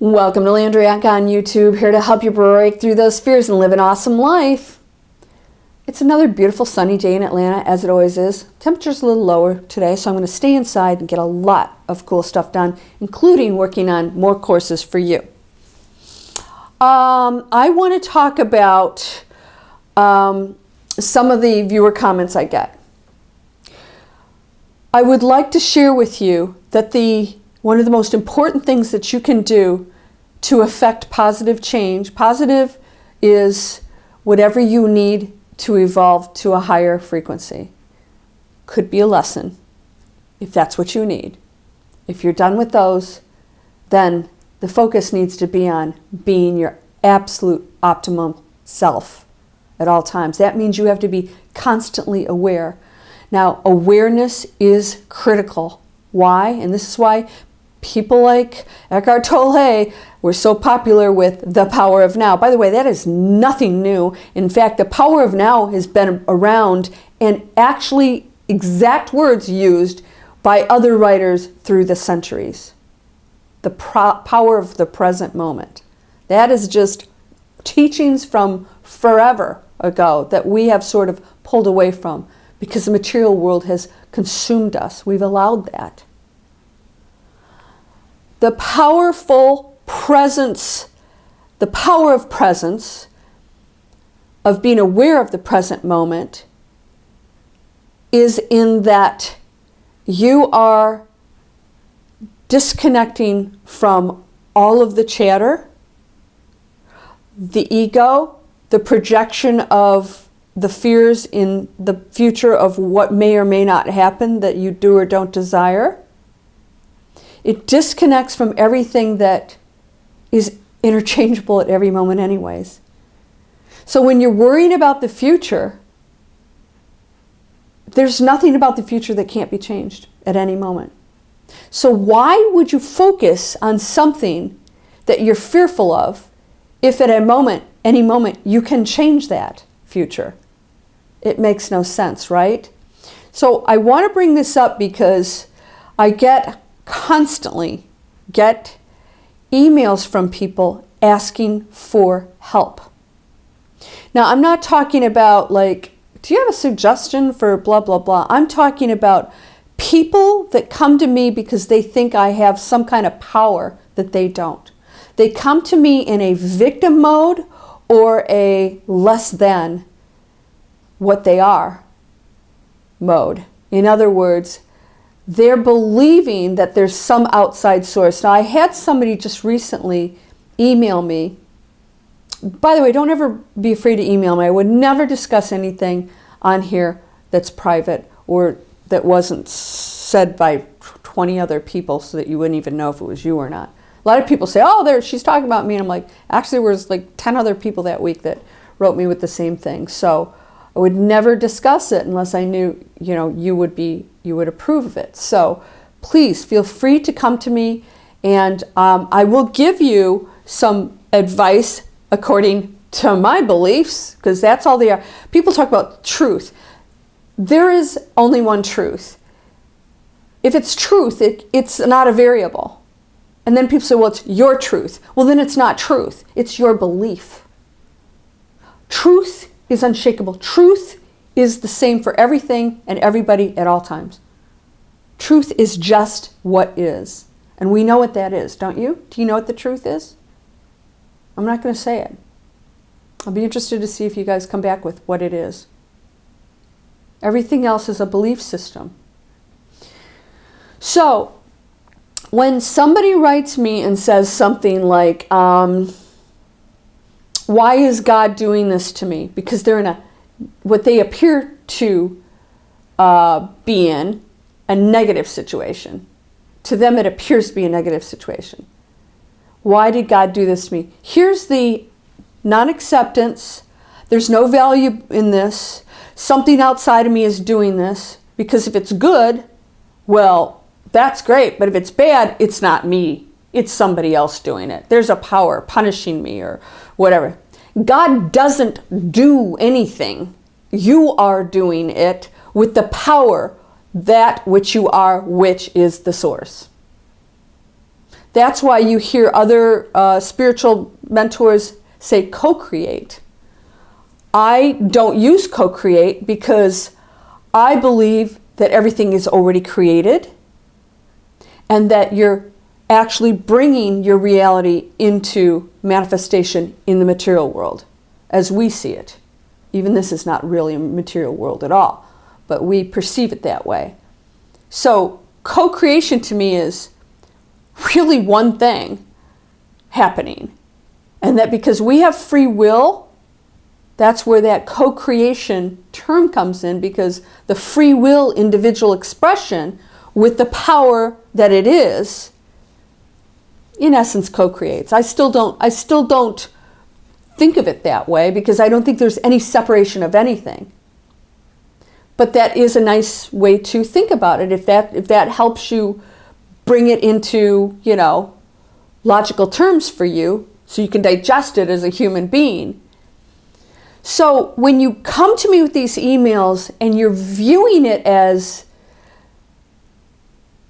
Welcome to Landria on YouTube, here to help you break through those fears and live an awesome life. It's another beautiful sunny day in Atlanta, as it always is. Temperature's a little lower today, so I'm going to stay inside and get a lot of cool stuff done, including working on more courses for you. I want to talk about some of the viewer comments I get. I would like to share with you that one of the most important things that you can do to affect positive change. Positive is whatever you need to evolve to a higher frequency. Could be a lesson, if that's what you need. If you're done with those, then the focus needs to be on being your absolute optimum self at all times. That means you have to be constantly aware. Now, awareness is critical. Why? And this is why people like Eckhart Tolle were so popular with the power of now. By the way, that is nothing new. In fact, the power of now has been around and actually exact words used by other writers through the centuries. The power of the present moment. That is just teachings from forever ago that we have sort of pulled away from because the material world has consumed us. We've allowed that. The powerful presence, the power of presence, of being aware of the present moment, is in that you are disconnecting from all of the chatter, the ego, the projection of the fears in the future of what may or may not happen that you do or don't desire. It disconnects from everything that is interchangeable at every moment anyways. So when you're worrying about the future, there's nothing about the future that can't be changed at any moment. So why would you focus on something that you're fearful of if at any moment, you can change that future? It makes no sense, right? So I want to bring this up because I constantly get emails from people asking for help. Now, I'm not talking about like, do you have a suggestion for blah, blah, blah? I'm talking about people that come to me because they think I have some kind of power that they don't. They come to me in a victim mode or a less than what they are mode. In other words, they're believing that there's some outside source. Now, I had somebody just recently email me. By the way, don't ever be afraid to email me. I would never discuss anything on here that's private or that wasn't said by 20 other people so that you wouldn't even know if it was you or not. A lot of people say, oh, she's talking about me. And I'm like, actually, there was like 10 other people that week that wrote me with the same thing. So I would never discuss it unless I knew, you would approve of it. So please feel free to come to me, and I will give you some advice according to my beliefs, because that's all they are. People talk about truth. There is only one truth. If it's truth, it's not a variable. And then people say, well, it's your truth. Well, then it's not truth. It's your belief. Truth is unshakable. Truth is the same for everything and everybody at all times. Truth is just what is. And we know what that is, don't you? Do you know what the truth is? I'm not going to say it. I'll be interested to see if you guys come back with what it is. Everything else is a belief system. So, when somebody writes me and says something like, why is God doing this to me? Because they're in what they appear to be in a negative situation. To them, it appears to be a negative situation. Why did God do this to me? Here's the non-acceptance. There's no value in this. Something outside of me is doing this. Because if it's good, well, that's great. But if it's bad, it's not me. It's somebody else doing it. There's a power punishing me or whatever. God doesn't do anything. You are doing it with the power, that which you are, which is the source. That's why you hear other spiritual mentors say co-create. I don't use co-create because I believe that everything is already created and that you're actually bringing your reality into manifestation in the material world as we see it. Even this is not really a material world at all, but we perceive it that way. So co-creation to me is really one thing happening. And that because we have free will, that's where that co-creation term comes in, because the free will individual expression with the power that it is, in essence, co-creates. I still don't think of it that way because I don't think there's any separation of anything. But that is a nice way to think about it. If that helps you bring it into, logical terms for you, so you can digest it as a human being. So when you come to me with these emails and you're viewing it as,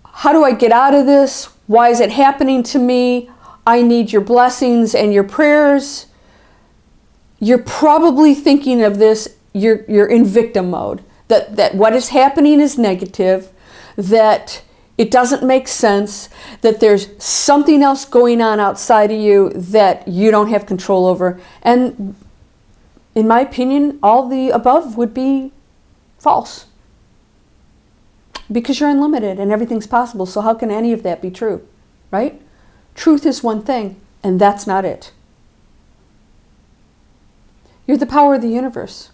how do I get out of this? Why is it happening to me? I need your blessings and your prayers. You're probably thinking of this, you're in victim mode. That what is happening is negative, that it doesn't make sense, that there's something else going on outside of you that you don't have control over. And in my opinion, all the above would be false. Because you're unlimited and everything's possible. So how can any of that be true, right? Truth is one thing, and that's not it. You're the power of the universe.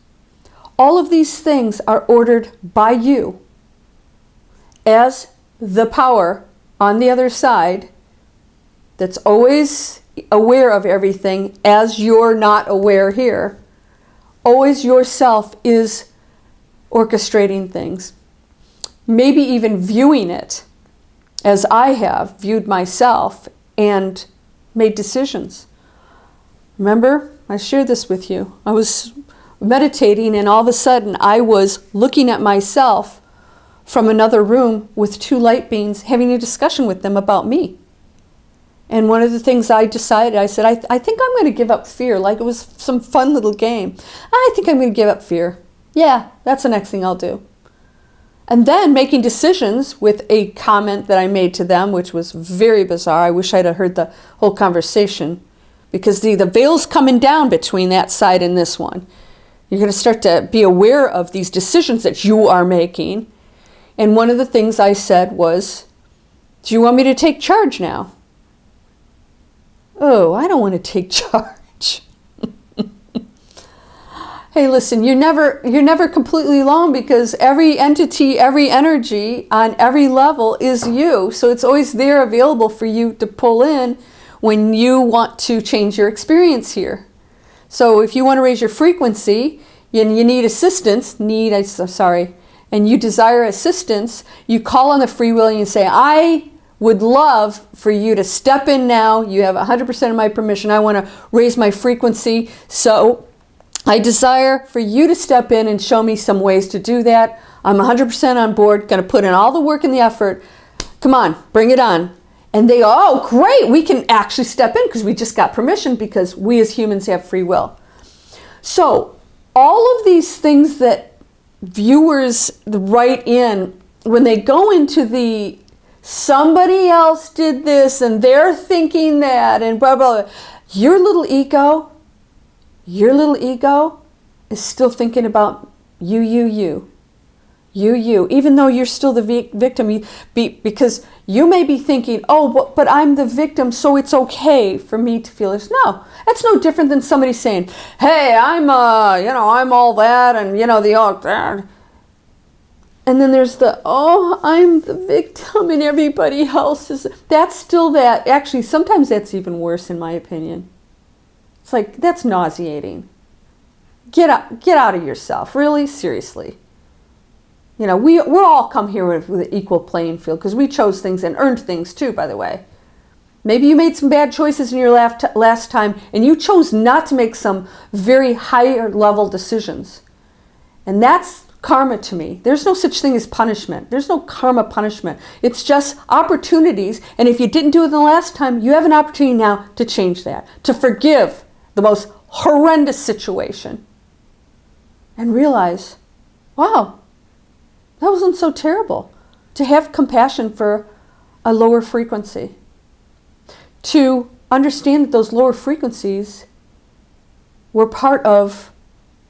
All of these things are ordered by you as the power on the other side that's always aware of everything as you're not aware here. Always yourself is orchestrating things. Maybe even viewing it as I have viewed myself and made decisions. Remember, I shared this with you. I was meditating and all of a sudden I was looking at myself from another room with two light beings, having a discussion with them about me. And one of the things I decided, I said, I think I'm going to give up fear, like it was some fun little game. I think I'm going to give up fear. Yeah, that's the next thing I'll do. And then making decisions with a comment that I made to them, which was very bizarre. I wish I'd have heard the whole conversation, because the veil's coming down between that side and this one. You're going to start to be aware of these decisions that you are making. And one of the things I said was, do you want me to take charge now? Oh, I don't want to take charge. Hey, listen, you're never completely alone, because every entity, every energy on every level is you. So it's always there available for you to pull in when you want to change your experience here. So if you want to raise your frequency and you need assistance, and you desire assistance, you call on the free will and you say, I would love for you to step in now. You have 100% of my permission. I want to raise my frequency. So I desire for you to step in and show me some ways to do that. I'm 100% on board, going to put in all the work and the effort. Come on, bring it on. And they go, oh, great, we can actually step in because we just got permission, because we as humans have free will. So all of these things that viewers write in, when they go into the somebody else did this and they're thinking that and blah, blah, blah, your little ego is still thinking about you, even though you're still the victim, because you may be thinking, oh, but I'm the victim, so it's okay for me to feel this. No, that's no different than somebody saying, hey, I'm all that, and the all that. And then there's I'm the victim and everybody else is, that's still that. Actually, sometimes that's even worse in my opinion. It's like, that's nauseating. Get out of yourself, really, seriously. We're all come here with an equal playing field, because we chose things and earned things too, by the way. Maybe you made some bad choices in your last time, and you chose not to make some very higher level decisions. And that's karma to me. There's no such thing as punishment. There's no karma punishment. It's just opportunities. And if you didn't do it the last time, you have an opportunity now to change that, to forgive the most horrendous situation and realize, wow, that wasn't so terrible. To have compassion for a lower frequency. To understand that those lower frequencies were part of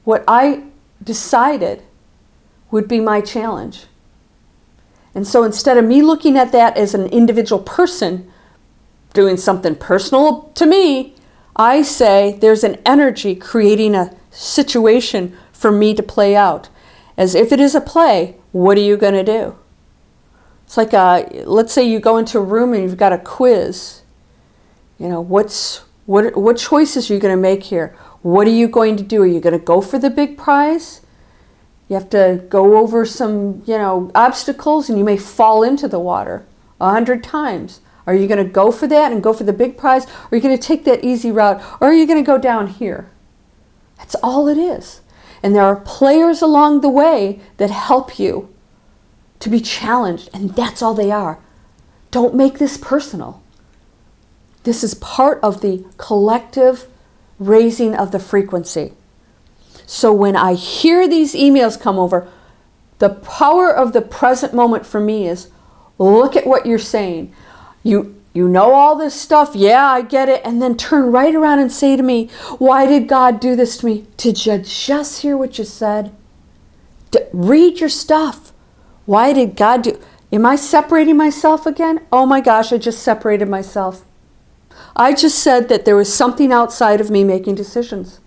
what I decided would be my challenge. And so instead of me looking at that as an individual person doing something personal to me, I say there's an energy creating a situation for me to play out. As if it is a play, what are you going to do? It's like, let's say you go into a room and you've got a quiz. You know, what choices are you going to make here? What are you going to do? Are you going to go for the big prize? You have to go over some, obstacles, and you may fall into the water 100 times. Are you going to go for that and go for the big prize? Or are you going to take that easy route? Or are you going to go down here? That's all it is. And there are players along the way that help you to be challenged, and that's all they are. Don't make this personal. This is part of the collective raising of the frequency. So when I hear these emails come over, the power of the present moment for me is, look at what you're saying. You know all this stuff, yeah, I get it, and then turn right around and say to me, why did God do this to me? Did you just hear what you said? Read your stuff. Why did God do? Am I separating myself again? Oh my gosh, I just separated myself. I just said that there was something outside of me making decisions.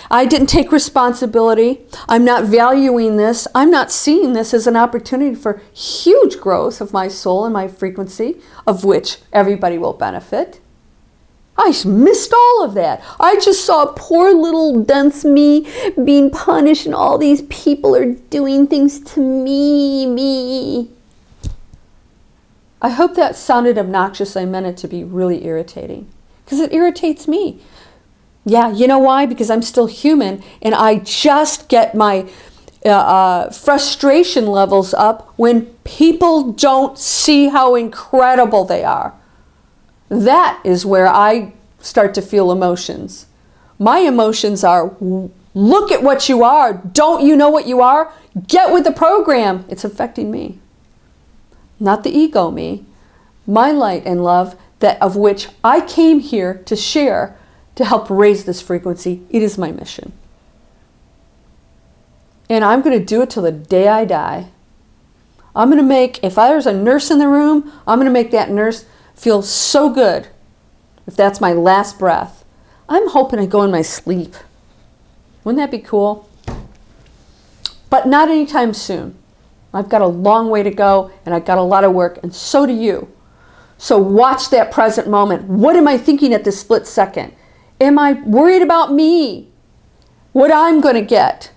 I didn't take responsibility. I'm not valuing this. I'm not seeing this as an opportunity for huge growth of my soul and my frequency, of which everybody will benefit. I missed all of that. I just saw poor little dense me being punished, and all these people are doing things to me. I hope that sounded obnoxious. I meant it to be really irritating, because it irritates me. Yeah, you know why? Because I'm still human, and I just get my frustration levels up when people don't see how incredible they are. That is where I start to feel emotions. My emotions are, look at what you are. Don't you know what you are? Get with the program. It's affecting me. Not the ego me. My light and love, that of which I came here to share, to help raise this frequency. It is my mission. And I'm going to do it till the day I die. I'm going to make, if there's a nurse in the room, I'm going to make that nurse feel so good. If that's my last breath. I'm hoping I go in my sleep. Wouldn't that be cool? But not anytime soon. I've got a long way to go, and I've got a lot of work, and so do you. So watch that present moment. What am I thinking at this split second? Am I worried about me? What I'm going to get?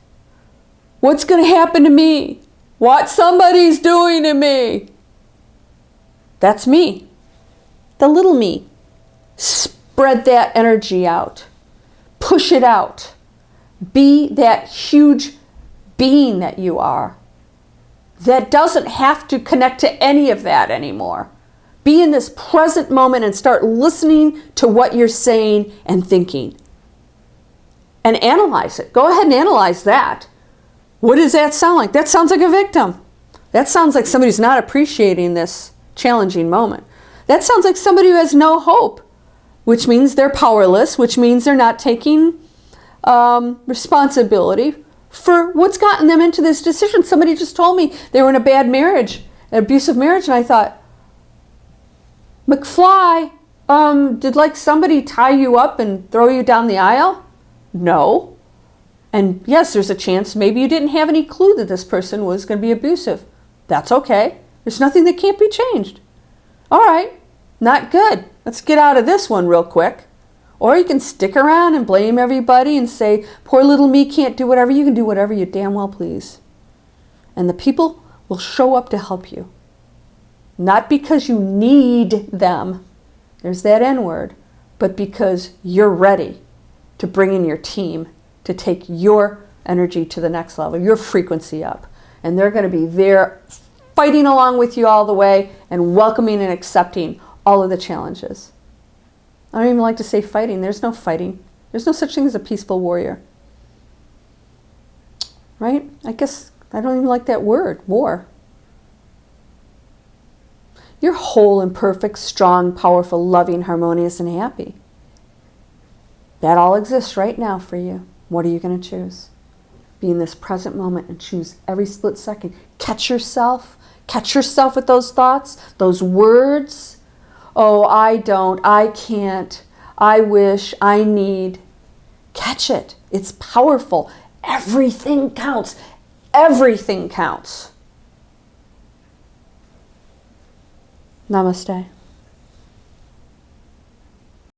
What's going to happen to me? What somebody's doing to me? That's me. The little me. Spread that energy out. Push it out. Be that huge being that you are. That doesn't have to connect to any of that anymore. Be in this present moment and start listening to what you're saying and thinking. And analyze it. Go ahead and analyze that. What does that sound like? That sounds like a victim. That sounds like somebody who's not appreciating this challenging moment. That sounds like somebody who has no hope, which means they're powerless, which means they're not taking responsibility for what's gotten them into this decision. Somebody just told me they were in a bad marriage, an abusive marriage, and I thought, McFly, did like somebody tie you up and throw you down the aisle? No. And yes, there's a chance maybe you didn't have any clue that this person was going to be abusive. That's okay. There's nothing that can't be changed. All right, not good. Let's get out of this one real quick. Or you can stick around and blame everybody and say, poor little me can't do whatever. You can do whatever you damn well please. And the people will show up to help you. Not because you need them, there's that N word, but because you're ready to bring in your team to take your energy to the next level, your frequency up. And they're going to be there fighting along with you all the way and welcoming and accepting all of the challenges. I don't even like to say fighting. There's no fighting. There's no such thing as a peaceful warrior. Right? I guess I don't even like that word, war. You're whole and perfect, strong, powerful, loving, harmonious, and happy. That all exists right now for you. What are you going to choose? Be in this present moment and choose every split second. Catch yourself. Catch yourself with those thoughts, those words. Oh, I don't, I can't, I wish, I need. Catch it. It's powerful. Everything counts. Everything counts. Namaste.